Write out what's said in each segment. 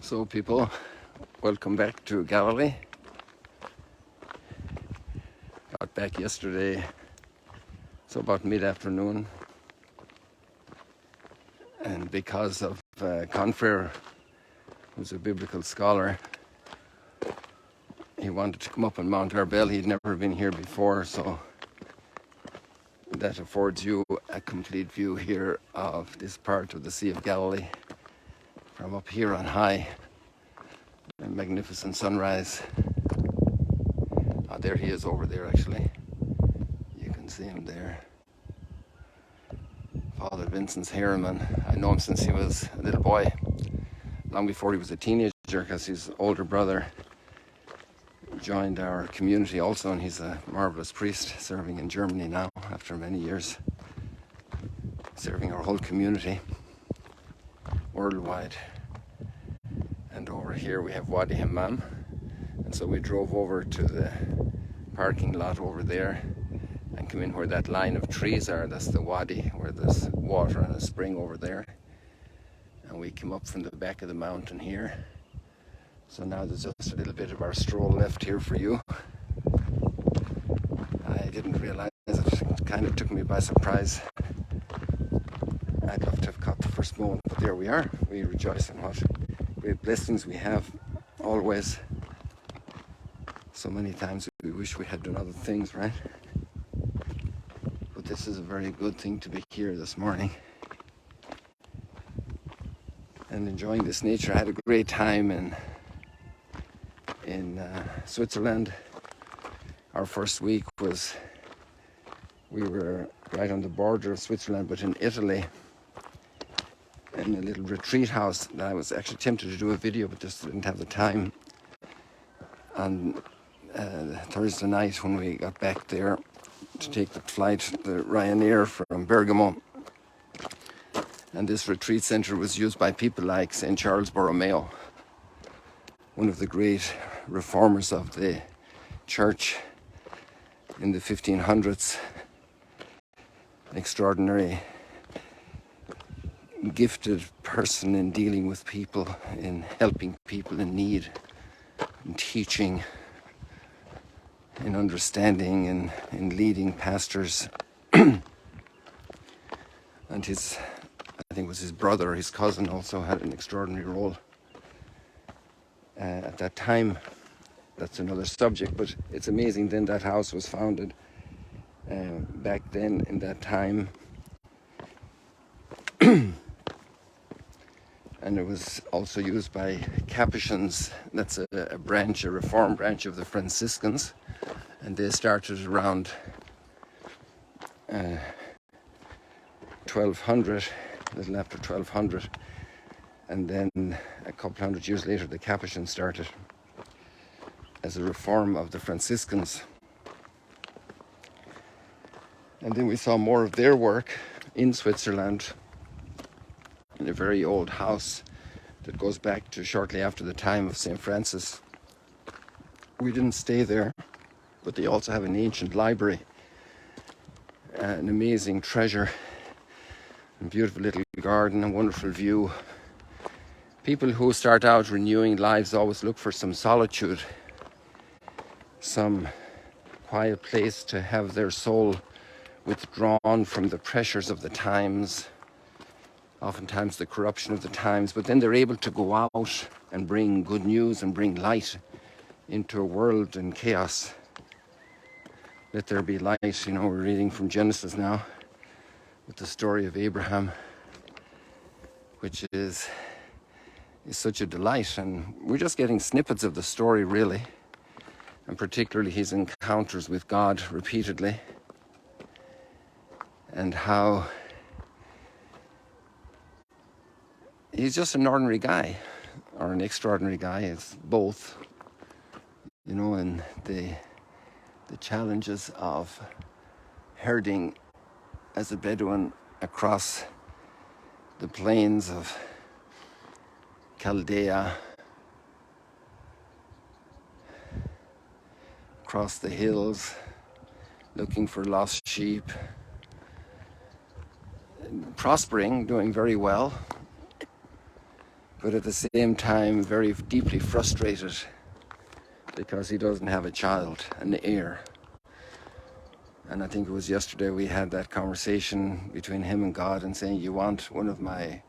So people, welcome back to Galilee. Got back yesterday, so about mid-afternoon, and because of Confrere, who's a biblical scholar, he wanted to come up on Mount Arbel. He'd never been here before, so that affords you a complete view here of this part of the Sea of Galilee from up here on high. A magnificent sunrise. There he is over there, actually. You can see him there. Father Vincent Harriman. I know him since he was a little boy, long before he was a teenager, because his older brother joined our community also, and he's a marvelous priest serving in Germany now after many years, serving our whole community worldwide. And over here we have Wadi Hammam, and so we drove over to the parking lot over there and come in where that line of trees are. That's the wadi, where there's water and a spring over there, and we came up from the back of the mountain here. So now there's just a little bit of our stroll left here for you. I didn't realize it kind of took me by surprise. I'd love to have caught the first moment, but there we are. We rejoice in what great blessings we have always. So many times we wish we had done other things, right? But this is a very good thing to be here this morning and enjoying this nature. I had a great time in Switzerland. Our first week we were right on the border of Switzerland, but in Italy, in a little retreat house that I was actually tempted to do a video, but just didn't have the time. And Thursday night when we got back there to take the flight, the Ryanair from Bergamo, and this retreat center was used by people like St. Charles Borromeo, one of the great reformers of the church in the 1500s, an extraordinary gifted person in dealing with people, in helping people in need, in teaching, in understanding, in leading pastors. And I think it was his brother, his cousin, also had an extraordinary role at that time. That's another subject, but it's amazing then that house was founded back then in that time. And it was also used by Capuchins. That's a reform branch of the Franciscans. And they started around 1200, a little after 1200. And then a couple hundred years later, the Capuchins started as a reform of the Franciscans. And then we saw more of their work in Switzerland, in a very old house that goes back to shortly after the time of St. Francis. We didn't stay there, but they also have an ancient library, an amazing treasure, a beautiful little garden, a wonderful view. People who start out renewing lives always look for some solitude, some quiet place to have their soul withdrawn from the pressures of the times, oftentimes the corruption of the times, but then they're able to go out and bring good news and bring light into a world in chaos. Let there be light. You know, we're reading from Genesis now with the story of Abraham, which is such a delight. And we're just getting snippets of the story, really, and particularly his encounters with God repeatedly, and how he's just an ordinary guy, or an extraordinary guy. It's both, you know, and the challenges of herding as a Bedouin across the plains of Chaldea, across the hills, looking for lost sheep, prospering, doing very well, but at the same time very deeply frustrated because he doesn't have a child, an heir. And I think it was yesterday we had that conversation between him and God and saying, you want one of my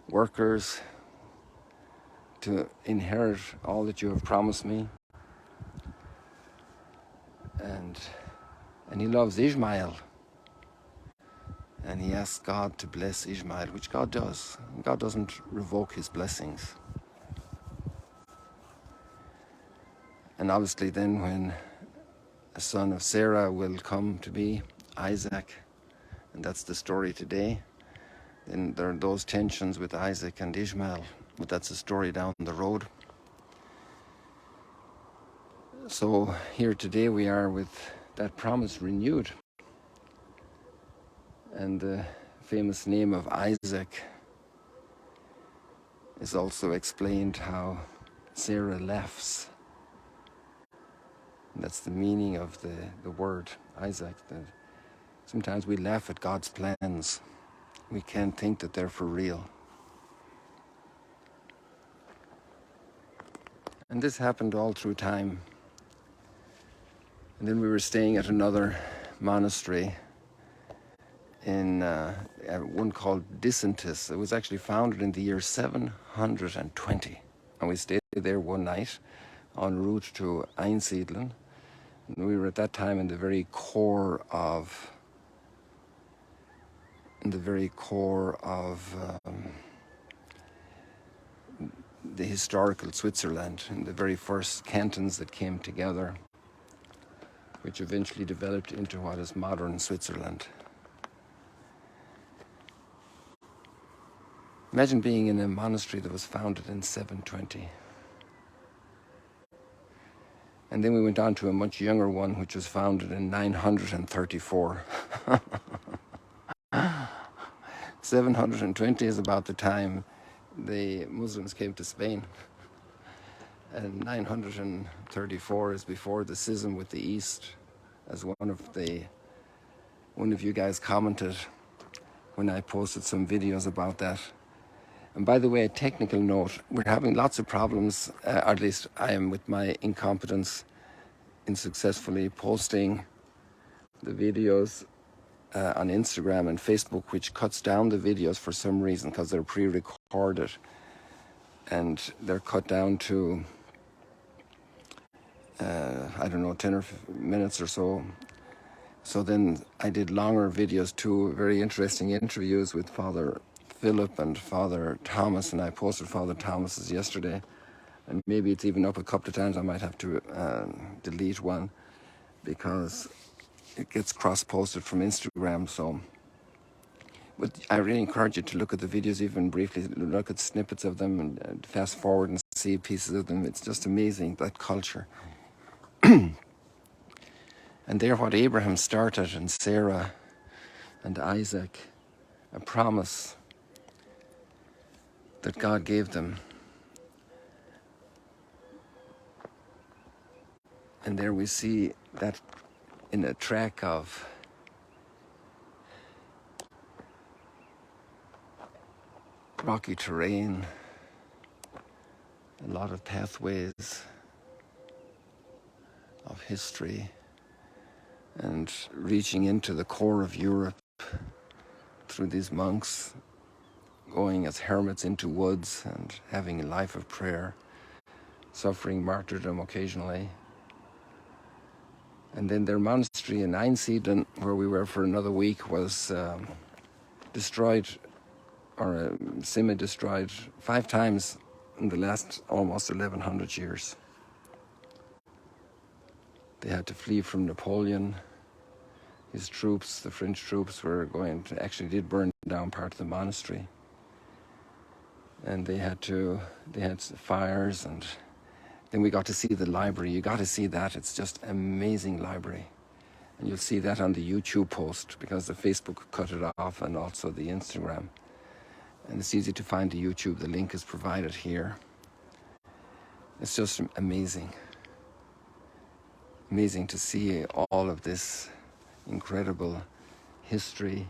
workers to inherit all that you have promised me? And he loves Ishmael. And he asks God to bless Ishmael, which God does. God doesn't revoke his blessings. And obviously then when a son of Sarah will come to be, Isaac, and that's the story today, then there are those tensions with Isaac and Ishmael, but that's a story down the road. So here today we are with that promise renewed. And the famous name of Isaac is also explained how Sarah laughs. And that's the meaning of the word Isaac. That sometimes we laugh at God's plans. We can't think that they're for real. And this happened all through time. And then we were staying at another monastery in one called Disentis. It was actually founded in the year 720. And we stayed there one night en route to Einsiedeln. And we were at that time in the very core of the historical Switzerland, in the very first cantons that came together, which eventually developed into what is modern Switzerland. Imagine being in a monastery that was founded in 720. And then we went on to a much younger one, which was founded in 934. 720 is about the time the Muslims came to Spain. And 934 is before the schism with the East, as one of you guys commented when I posted some videos about that. And by the way, a technical note, we're having lots of problems, or at least I am, with my incompetence in successfully posting the videos on Instagram and Facebook, which cuts down the videos for some reason because they're pre-recorded and they're cut down to, 10 or 15 minutes or so. So then I did longer videos too, very interesting interviews with Father Philip and Father Thomas, and I posted Father Thomas's yesterday, and maybe it's even up a couple of times. I might have to delete one because it gets cross-posted from Instagram. So, but I really encourage you to look at the videos, even briefly, look at snippets of them and fast forward and see pieces of them. It's just amazing, that culture. And there what Abraham started, and Sarah and Isaac, a promise that God gave them. And there we see that in a track of rocky terrain, a lot of pathways of history, and reaching into the core of Europe through these monks, going as hermits into woods and having a life of prayer, suffering martyrdom occasionally. And then their monastery in Einsiedeln, where we were for another week, was destroyed, or semi-destroyed, 5 times in the last almost 1100 years. They had to flee from Napoleon. His troops, the French troops, actually did burn down part of the monastery. And they had fires, and then we got to see the library. You got to see that. It's just an amazing library. And you'll see that on the YouTube post, because the Facebook cut it off, and also the Instagram. And it's easy to find the YouTube. The link is provided here. It's just amazing. Amazing to see all of this incredible history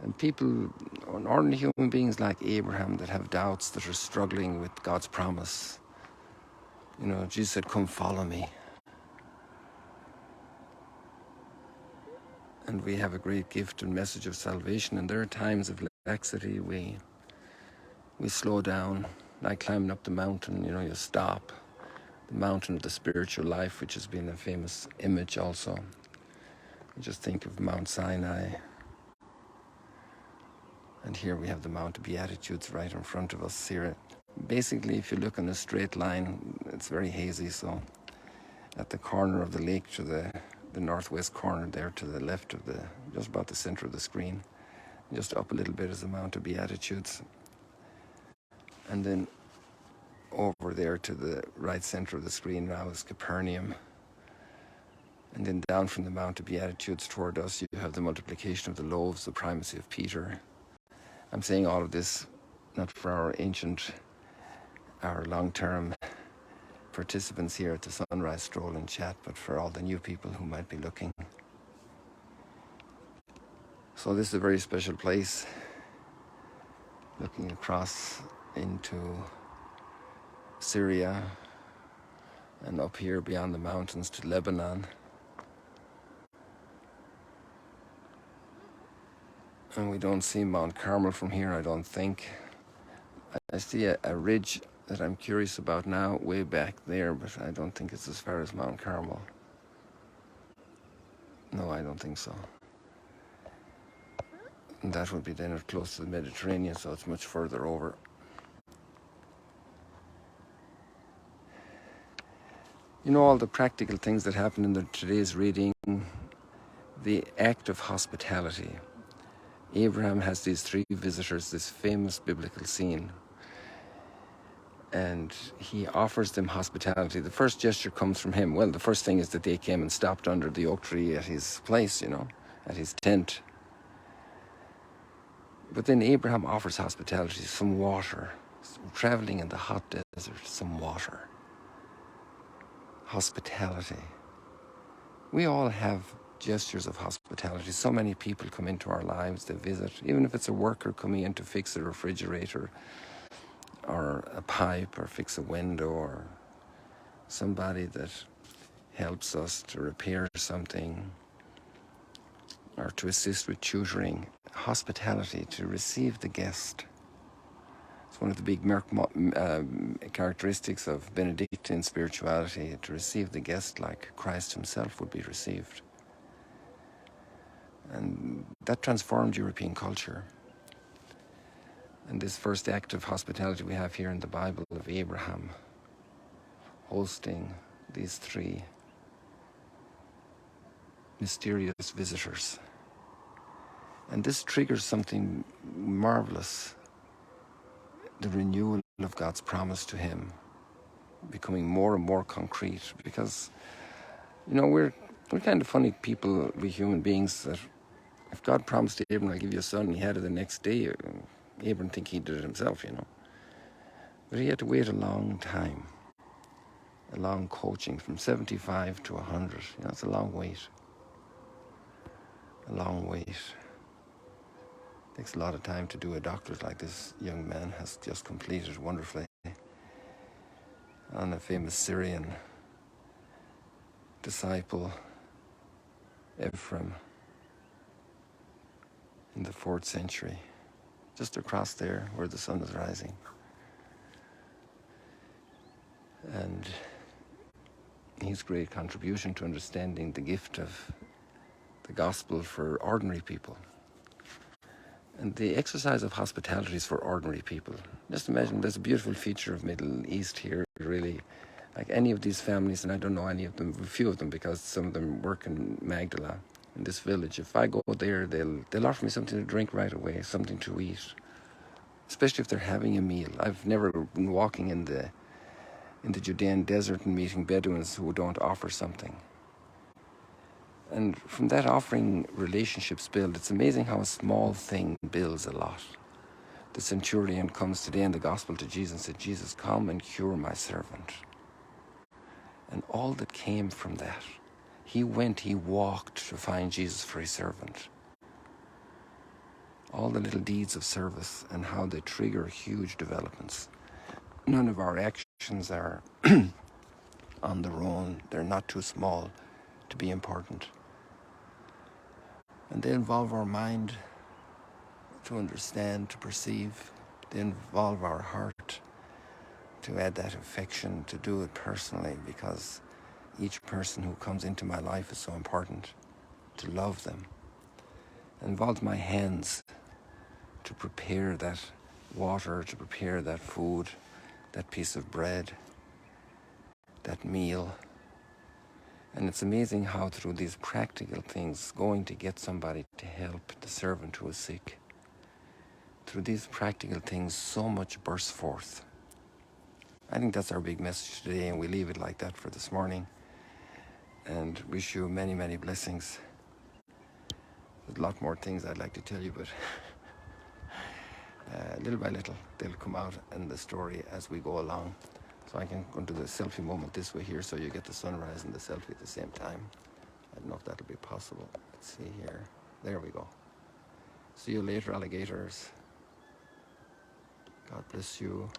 And people, ordinary human beings like Abraham that have doubts, that are struggling with God's promise. You know, Jesus said, come follow me. And we have a great gift and message of salvation. And there are times of laxity, we slow down, like climbing up the mountain, you know, you stop. The mountain of the spiritual life, which has been a famous image also. You just think of Mount Sinai. And here we have the Mount of Beatitudes right in front of us here. Basically, if you look on a straight line, it's very hazy, so at the corner of the lake to the northwest corner there to the left of just about the center of the screen, just up a little bit is the Mount of Beatitudes. And then over there to the right center of the screen now is Capernaum. And then down from the Mount of Beatitudes toward us, you have the multiplication of the loaves, the primacy of Peter. I'm saying all of this not for our long-term participants here at the Sunrise Stroll and Chat, but for all the new people who might be looking. So this is a very special place, looking across into Syria and up here beyond the mountains to Lebanon. And we don't see Mount Carmel from here, I don't think. I see a ridge that I'm curious about now, way back there, but I don't think it's as far as Mount Carmel. No, I don't think so. And that would be then close to the Mediterranean, so it's much further over. You know, all the practical things that happen in today's reading, the act of hospitality. Abraham has these three visitors, this famous biblical scene, and he offers them hospitality. The first gesture comes from him. Well, the first thing is that they came and stopped under the oak tree at his place, you know, at his tent. But then Abraham offers hospitality, some water, traveling in the hot desert, some water. Hospitality. We all have gestures of hospitality. So many people come into our lives, they visit, even if it's a worker coming in to fix a refrigerator or a pipe or fix a window, or somebody that helps us to repair something or to assist with tutoring. Hospitality, to receive the guest. It's one of the big characteristics of Benedictine spirituality, to receive the guest like Christ himself would be received. And that transformed European culture. And this first act of hospitality we have here in the Bible of Abraham hosting these three mysterious visitors. And this triggers something marvelous, the renewal of God's promise to him, becoming more and more concrete. Because, you know, we're kind of funny people, we human beings, that if God promised to Abraham, I'll give you a son, and he had it the next day, Abraham think he did it himself, you know. But he had to wait a long time, a long coaching, from 75 to 100. You know, it's a long wait. A long wait. Takes a lot of time to do a doctorate like this young man has just completed wonderfully on a famous Syrian disciple, Ephraim, in the 4th century, just across there where the sun is rising. And his great contribution to understanding the gift of the gospel for ordinary people. And the exercise of hospitality is for ordinary people. Just imagine, there's a beautiful feature of Middle East here, really. Like any of these families, and I don't know any of them, a few of them, because some of them work in Magdala, in this village. If I go there, they'll offer me something to drink right away, something to eat, especially if they're having a meal. I've never been walking in the Judean desert and meeting Bedouins who don't offer something. And from that offering, relationships build. It's amazing how a small thing builds a lot. The centurion comes today in the gospel to Jesus and said, Jesus, come and cure my servant. And all that came from that, he walked to find Jesus for his servant. all the little deeds of service and how they trigger huge developments. None of our actions are on their own. They're not too small to be important. And they involve our mind to understand, to perceive. They involve our heart to add that affection, to do it personally, because each person who comes into my life is so important, to love them. It involves my hands to prepare that water, to prepare that food, that piece of bread, that meal. And it's amazing how through these practical things, going to get somebody to help the servant who is sick, through these practical things, so much bursts forth. I think that's our big message today, and we leave it like that for this morning. And wish you many, many blessings. There's a lot more things I'd like to tell you, but little by little, they'll come out in the story as we go along. So I can go into the selfie moment this way here, so you get the sunrise and the selfie at the same time. I don't know if that'll be possible. Let's see here. There we go. See you later, alligators. God bless you.